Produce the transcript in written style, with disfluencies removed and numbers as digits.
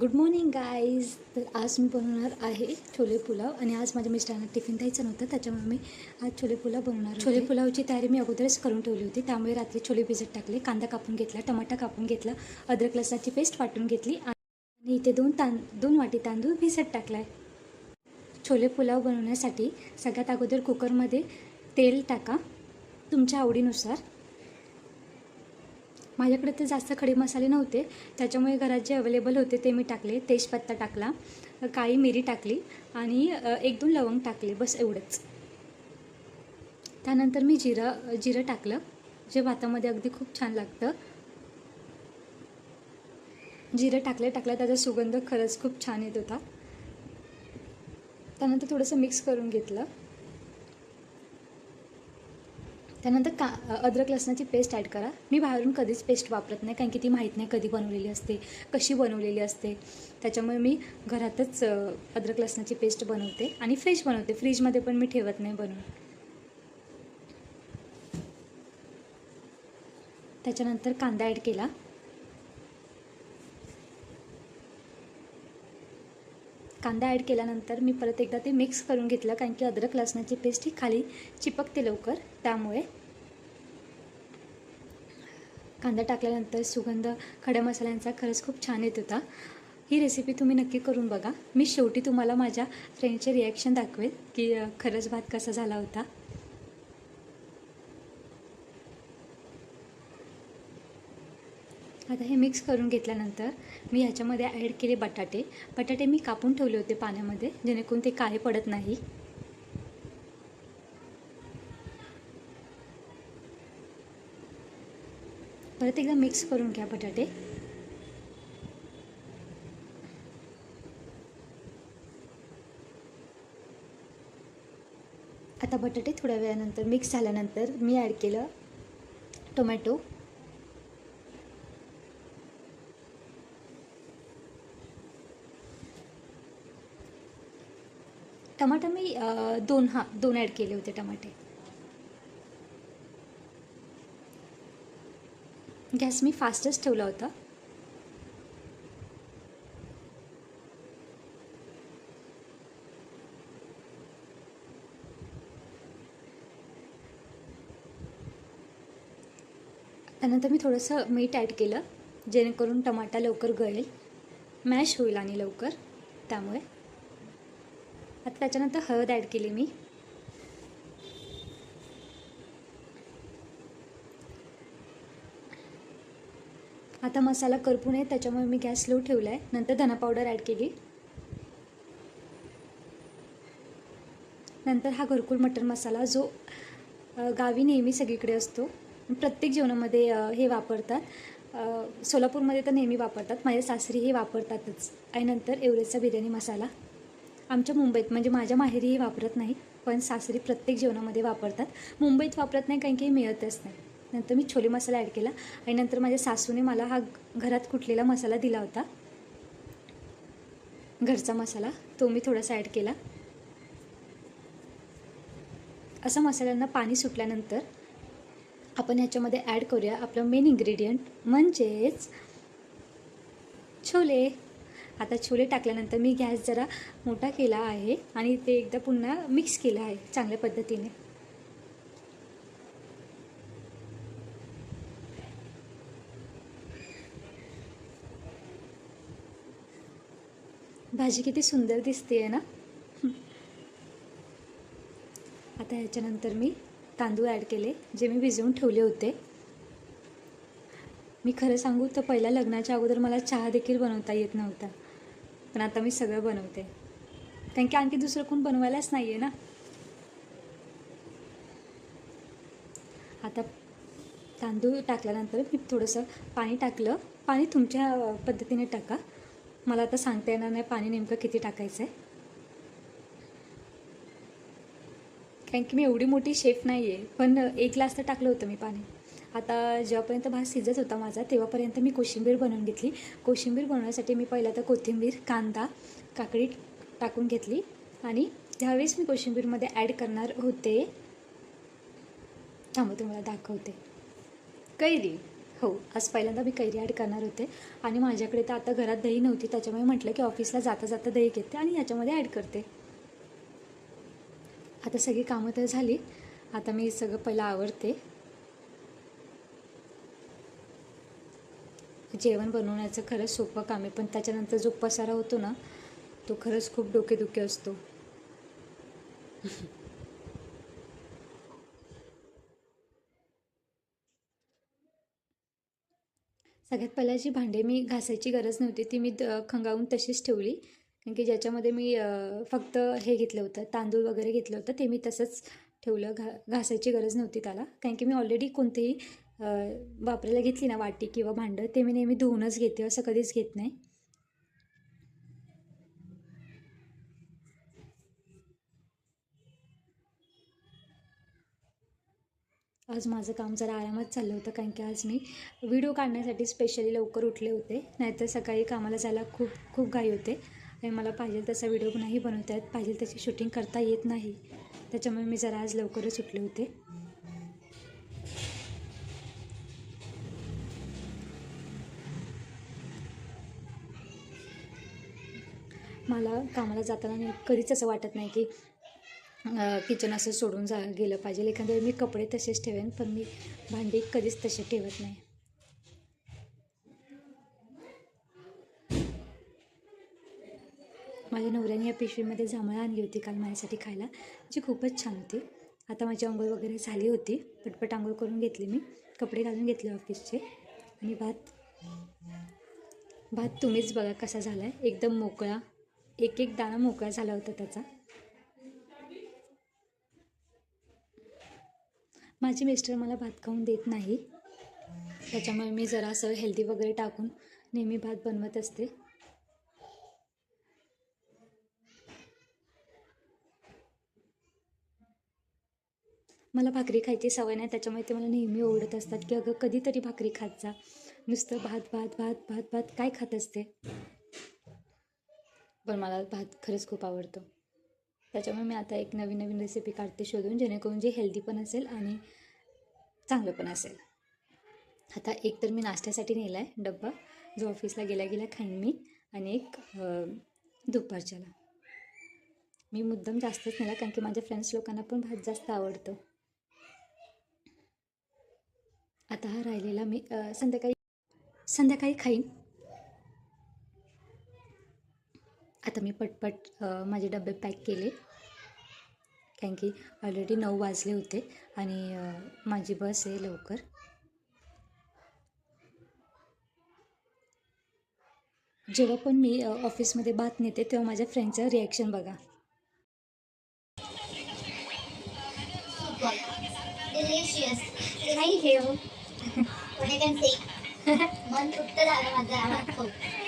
Good morning guys. तर आज मी बनवणार आहे छोले पुलाव आणि आज माझ्या मिस्टरांना टिफिन द्यायचं नव्हतं, त्याच्यामुळे मी आज छोले पुलाव बनवणार. छोले पुलावची तयारी मी अगोदरच करून ठेवली होती, त्यामुळे रात्री छोले भिजत टाकले, कांदा कापून घेतला, टमाटा कापून घेतला, अद्रक लसणाची पेस्ट वाटून घेतली आणि इथे दोन वाटी तांदूळ भिजत टाकला आहे. छोले पुलाव बनवण्यासाठी सगळ्यात अगोदर कुकरमध्ये तेल टाका तुमच्या आवडीनुसार. माझ्याकडे ते जास्त खडे मसाले नव्हते, त्याच्यामुळे घरात जे अवेलेबल होते ते मी टाकले. तेजपत्ता टाकला, काळी मिरी टाकली आणि 1-2 लवंग टाकले, बस एवढंच. त्यानंतर मी जिरं टाकलं, जे भातामध्ये अगदी खूप छान लागतं. जिरं टाकल्या त्याचा सुगंध खरंच खूप छान येत होता. त्यानंतर थोडंसं मिक्स करून घेतलं. त्यानंतर अद्रक लसणाची पेस्ट ॲड करा. मी बाहेरून कधीच पेस्ट वापरत नाही, कारण की ती माहीत नाही कधी बनवलेली असते, कशी बनवलेली असते. त्याच्यामुळे मी घरातच अद्रक लसणाची पेस्ट बनवते आणि फ्रेश बनवते. फ्रीजमध्ये पण मी ठेवत नाही बनवून. त्याच्यानंतर कांदा ॲड केला. कांदा ॲड केल्यानंतर मी परत एकदा ते मिक्स करून घेतलं, कारण की अद्रक लसणाची पेस्ट ही खाली चिपकते लवकर, त्यामुळे. कांदा टाकल्यानंतर सुगंध खड्या मसाल्यांचा खरंच खूप छान येत होता. ही रेसिपी तुम्ही नक्की करून बघा. मी शेवटी तुम्हाला माझ्या फ्रेंडचे रिॲक्शन दाखवेल की खरंच भात कसा झाला होता. आता हे मिक्स करून घेतल्यानंतर मी ह्याच्यामध्ये ॲड केले बटाटे मी कापून ठेवले होते पाण्यामध्ये, जेणेकरून ते काळे पडत नाही. परत एकदा मिक्स करून घ्या बटाटे. आता बटाटे थोड्या वेळानंतर मिक्स झाल्यानंतर मी ॲड केलं टोमॅटो. टमाटर मी दोन ॲड केले होते टमाटे. गॅस मी फास्टच ठेवला होता. त्यानंतर मी थोडंसं मीठ ॲड केलं, जेणेकरून टमाटा लवकर गळेल, मॅश होईल आणि लवकर, त्यामुळे. आता त्याच्यानंतर हळद ॲड केली मी. आता मसाला करपू नये, त्याच्यामुळे मी गॅस स्लो ठेवला आहे. नंतर धना पावडर ॲड केली. नंतर हा घरकुल मटण मसाला, जो गावी नेहमी सगळीकडे असतो, प्रत्येक जेवणामध्ये हे वापरतात. सोलापूरमध्ये तर नेहमी वापरतात, माझ्या सासरी हे वापरतातच. आणि नंतर एव्हरेस्टचा बिर्याणी मसाला. आमच्या मुंबईत म्हणजे माझ्या माहेरी हे वापरत नाही, पण सासरी प्रत्येक जेवणामध्ये वापरतात. मुंबईत वापरत नाही, कारण की मिळतच नाही. नंतर मी छोले मसाला ॲड केला आणि नंतर माझ्या सासूने मला हा घरात कुटलेला मसाला दिला होता, घरचा मसाला, तो मी थोडासा ॲड केला. असं मसाल्यांना पाणी सुटल्यानंतर आपण ह्याच्यामध्ये ॲड करूया आपलं मेन इन्ग्रेडियंट, म्हणजेच छोले. आता छोले टाकल्यानंतर मी गॅस जरा मोठा केला आहे आणि ते एकदा पुन्हा मिक्स केलं आहे चांगल्या पद्धतीने. भाजी किती सुंदर दिसते आहे ना. आता ह्याच्यानंतर मी तांदूळ ॲड केले, जे मी भिजवून ठेवले होते. मी खरं सांगू तर पहिल्या लग्नाच्या अगोदर मला चहा देखील बनवता येत नव्हता, पण आता मी सगळं बनवते, कारण की आणखी दुसरं कोण बनवायलाच नाही आहे ना. आता तांदूळ टाकल्यानंतर मी थोडंसं पाणी टाकलं. पाणी तुमच्या पद्धतीने टाका, मला आता सांगता येणार नाही पाणी नेमकं किती टाकायचं आहे, कारण की मी एवढी मोठी शेफ नाही आहे. पण 1 ग्लास तर टाकलं होतं मी पाणी. आता जेव्हापर्यंत भात शिजत होता माझा, तेव्हापर्यंत मी कोशिंबीर बनवून घेतली. कोशिंबीर बनवण्यासाठी मी पहिला तर कोथिंबीर, कांदा, काकडी टाकून घेतली आणि ज्यावेळेस मी कोशिंबीरमध्ये ॲड करणार होते, थांबा तुम्हाला दाखवते, कैरी. हो, आज पहिल्यांदा मी कैरी ॲड करणार होते आणि माझ्याकडे तर आता घरात दही नव्हती, त्याच्यामुळे म्हटलं की ऑफिसला जाता जाता दही घेते आणि याच्यामध्ये ॲड करते. आता सगळी कामं तर झाली, आता मी सगळं पहिलं आवरते. जेवण बनवण्याचं खरंच सोपं काम आहे, पण त्याच्यानंतर जो पसारा होतो ना, तो खरंच खूप डोकेदुखी असतो. सगळ्यात पहिला जी भांडे मी घासायची गरज नव्हती ती मी खंगावून तशीच ठेवली, कारण की ज्याच्यामध्ये मी फक्त हे घेतलं होतं, तांदूळ वगैरे घेतलं होतं, ते मी तसंच ठेवलं. घासायची गरज नव्हती त्याला, कारण की मी ऑलरेडी कोणतेही वापरायला घेतली ना वाटी किंवा भांडं, ते मी नेहमी धुवूनच घेते, असं कधीच घेत नाही. आज माझं काम जरा आरामात चाललं होतं, कारण की आज मी व्हिडिओ काढण्यासाठी स्पेशली लवकर उठले होते, नाहीतर सकाळी कामाला जायला खूप खूप घाई होते आणि मला पाहिजे तसा व्हिडिओ नाही बनवता येत, पाहिजे तशी शूटिंग करता येत नाही. त्याच्यामुळे मी जरा आज लवकरच उठले होते. मला कामाला जाताना कधीच असं वाटत नाही की किचन असं सोडून गेलं पाहिजे. एखाद्या वेळी मी कपडे तसेच ठेवेन, पण मी भांडी कधीच तसे ठेवत नाही. माझ्या नवऱ्याने या पिशवीमध्ये जांभळं आणली होती काल माझ्यासाठी खायला, जी खूपच छान होती. आता माझी अंघोळ वगैरे झाली होती, पटपट अंघोळ करून घेतली मी, कपडे घालून घेतले ऑफिसचे आणि भात तुम्हीच बघा कसा झाला आहे, एकदम मोकळा, एक एक दाणा मोकळा झाला होता त्याचा. माझे मिस्टर मला भात खाऊन देत नाही, त्याच्यामुळे मी जरा असं हेल्दी वगैरे टाकून नेहमी भात बनवत असते. मला भाकरी खायची सवय नाही, त्याच्यामुळे ते मला नेहमी ओरडत असतात की अगं कधीतरी भाकरी खात जा, नुसतं भात भात भात भात भात काय खात असते. पण मला भात खरंच खूप आवडतो, त्याच्यामुळे मी आता एक नवीन नवीन रेसिपी काढते शोधून, जेणेकरून जे हेल्दी पण असेल आणि चांगलं पण असेल. आता एक तर मी नाश्त्यासाठी नेला आहे डब्बा, जो ऑफिसला गेल्या गेल्या खाईन मी, आणि एक दुपारच्याला. मी मुद्दाम जास्तच नेला, कारण की माझ्या फ्रेंड्स लोकांना पण भात जास्त आवडतो. आता हा राहिलेला मी संध्याकाळी खाईन. आता मी पटपट माझे डबे पॅक केले, कारण की ऑलरेडी 9 वाजले होते आणि माझी बस आहे लवकर. जेव्हा पण मी ऑफिसमध्ये भात नेते तेव्हा माझ्या फ्रेंडचं रिॲक्शन बघा. Delicious. Thank you. What I can say. मन तृप्त झालं माझं.